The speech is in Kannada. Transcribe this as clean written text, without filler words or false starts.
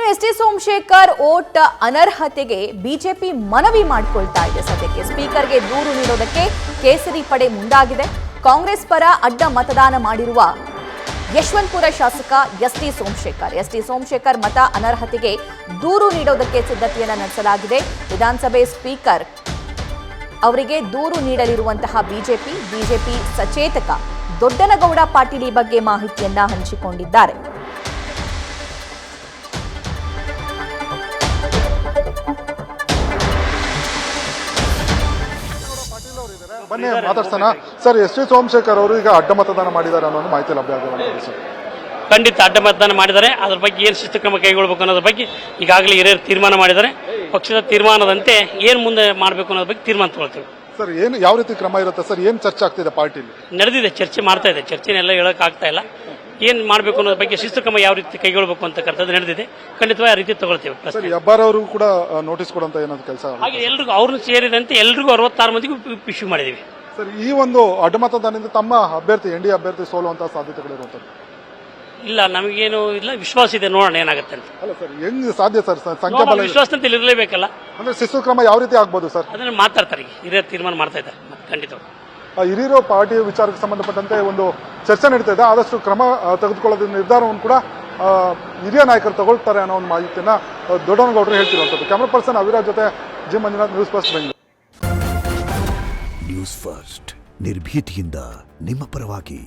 ಎಸ್ ಟಿ ಸೋಮಶೇಖರ್ ಓಟ್ ಅನರ್ಹತೆಗೆ ಬಿಜೆಪಿ ಮನವಿ ಮಾಡಿಕೊಳ್ತಾ ಇದೆ. ಸದ್ಯಕ್ಕೆ ಸ್ಪೀಕರ್ಗೆ ದೂರು ನೀಡೋದಕ್ಕೆ ಕೇಸರಿ ಪಡೆ ಮುಂದಾಗಿದೆ. ಕಾಂಗ್ರೆಸ್ ಪರ ಅಡ್ಡ ಮತದಾನ ಮಾಡಿರುವ ಯಶವಂತಪುರ ಶಾಸಕ ಎಸ್ ಟಿ ಸೋಮಶೇಖರ್ ಮತ ಅನರ್ಹತೆಗೆ ದೂರು ನೀಡೋದಕ್ಕೆ ಸಿದ್ಧತೆಯನ್ನು ನಡೆಸಲಾಗಿದೆ. ವಿಧಾನಸಭೆ ಸ್ಪೀಕರ್ ಅವರಿಗೆ ದೂರು ನೀಡಲಿರುವಂತಹ ಬಿಜೆಪಿ ಸಚೇತಕ ದೊಡ್ಡನಗೌಡ ಪಾಟೀಲ್ ಈ ಬಗ್ಗೆ ಮಾಹಿತಿಯನ್ನ ಹಂಚಿಕೊಂಡಿದ್ದಾರೆ. ಬನ್ನಿ ಮಾತಾಡ್ಸೋಣ ಸರ್. ಎಸ್ ಟಿ ಸೋಮಶೇಖರ್ ಅವರು ಈಗ ಅಡ್ಡ ಮತದಾನ ಮಾಡಿದ್ದಾರೆ ಅನ್ನೋ ಮಾಹಿತಿ ಲಭ್ಯ ಆಗಿದೆ ಸರ್. ಖಂಡಿತ ಅಡ್ಡ ಮತದಾನ ಮಾಡಿದ್ದಾರೆ. ಅದ್ರ ಬಗ್ಗೆ ಏನು ಶಿಸ್ತು ಕ್ರಮ ಕೈಗೊಳ್ಳಬೇಕು ಅನ್ನೋದ್ರ ಬಗ್ಗೆ ಈಗಾಗಲೇ ಹಿರಿಯರು ತೀರ್ಮಾನ ಮಾಡಿದ್ದಾರೆ. ಪಕ್ಷದ ತೀರ್ಮಾನದಂತೆ ಏನು ಮುಂದೆ ಮಾಡಬೇಕು ಅನ್ನೋದ್ರ ಬಗ್ಗೆ ತೀರ್ಮಾನ ತಗೊಳ್ತೇವೆ ಸರ್. ಏನು ಯಾವ ರೀತಿ ಕ್ರಮ ಇರುತ್ತೆ ಸರ್? ಏನು ಚರ್ಚೆ ಆಗ್ತಿದೆ ಪಾರ್ಟಿಲಿ? ನಡೆದಿದೆ, ಚರ್ಚೆ ಮಾಡ್ತಾ ಇದೆ. ಚರ್ಚೆನೆಲ್ಲ ಹೇಳಕ್ ಆಗ್ತಾ ಇಲ್ಲ. ಏನು ಮಾಡಬೇಕು ಅನ್ನೋದ್ರ ಬಗ್ಗೆ ಶಿಸ್ತು ಕ್ರಮ ಯಾವ ರೀತಿ ಕೈಗೊಳ್ಳಬೇಕು ಅಂತಕ್ಕಂಥದ್ದು ನಡೆದಿದೆ. ಖಂಡಿತವಾಗಿ ಆ ರೀತಿ ತಗೊಳ್ತೇವೆ. ಸರ್, ಹೆಬ್ಬಾರ್ ಅವರು ಕೂಡ ನೋಟಿಸ್ ಕೊಡುವಂತ ಏನಾದ್ರು ಕೆಲಸ? ಹಾಗೆ ಎಲ್ರಿಗೂ ಅವ್ರನ್ನ ಸೇರಿದಂತೆ ಎಲ್ರಿಗೂ 66 ಮಂದಿಗೂ ಇಶ್ಯೂ ಮಾಡಿದ್ದೀವಿ. ಸರ್, ಈ ಒಂದು ಅಡ್ಡ ಮತದಾನದಿಂದ ತಮ್ಮ ಅಭ್ಯರ್ಥಿ ಎನ್ಡಿ ಅಭ್ಯರ್ಥಿ ಸೋಲುವಂತಹ ಸಾಧ್ಯತೆಗಳಿರುವಂಥದ್ದು? ಇಲ್ಲ, ನಮಗೇನು ಇಲ್ಲ, ವಿಶ್ವಾಸ ಇದೆ. ನೋಡೋಣ ಏನಾಗುತ್ತೆ ಅಂತ. ಅಲ್ಲ ಸರ್, ಹೆಂಗ್ ಸಾಧ್ಯ ಸರ್? ಸಂಖ್ಯಾ ಬಲ ವಿಶ್ವಾಸ ಇರಲೇಬೇಕಲ್ಲ. ಅಂದ್ರೆ ಶಿಸ್ತು ಕ್ರಮ ಯಾವ ರೀತಿ ಆಗ್ಬೋದು ಸರ್? ಅದನ್ನ ಮಾತಾಡ್ತಾರೆ, ಹಿರಿಯರು ತೀರ್ಮಾನ ಮಾಡ್ತಾ ಇದ್ದಾರೆ. ಖಂಡಿತ ಹಿರಿಯರು ಪಾರ್ಟಿ ವಿಚಾರಕ್ಕೆ ಸಂಬಂಧಪಟ್ಟಂತೆ ಒಂದು ಚರ್ಚೆ ನಡೀತಾ ಇದೆ. ಆದಷ್ಟು ಕ್ರಮ ತೆಗೆದುಕೊಳ್ಳೋದ್ರ ನಿರ್ಧಾರವನ್ನು ಕೂಡ ಹಿರಿಯ ನಾಯಕರು ತಗೊಳ್ತಾರೆ ಅನ್ನೋ ಒಂದು ಮಾಹಿತಿಯನ್ನ ದೊಡ್ಡನಗೌಡರು ಹೇಳ್ತಿರುವಂಥದ್ದು. ಕ್ಯಾಮರಾ ಪರ್ಸನ್ ಅವಿರಾಜ್ ಜೊತೆ G Manjunath, news first Bengaluru. News first ನಿರ್ಭೀತಿಯಿಂದ ನಿಮ್ಮ ಪರವಾಗಿ.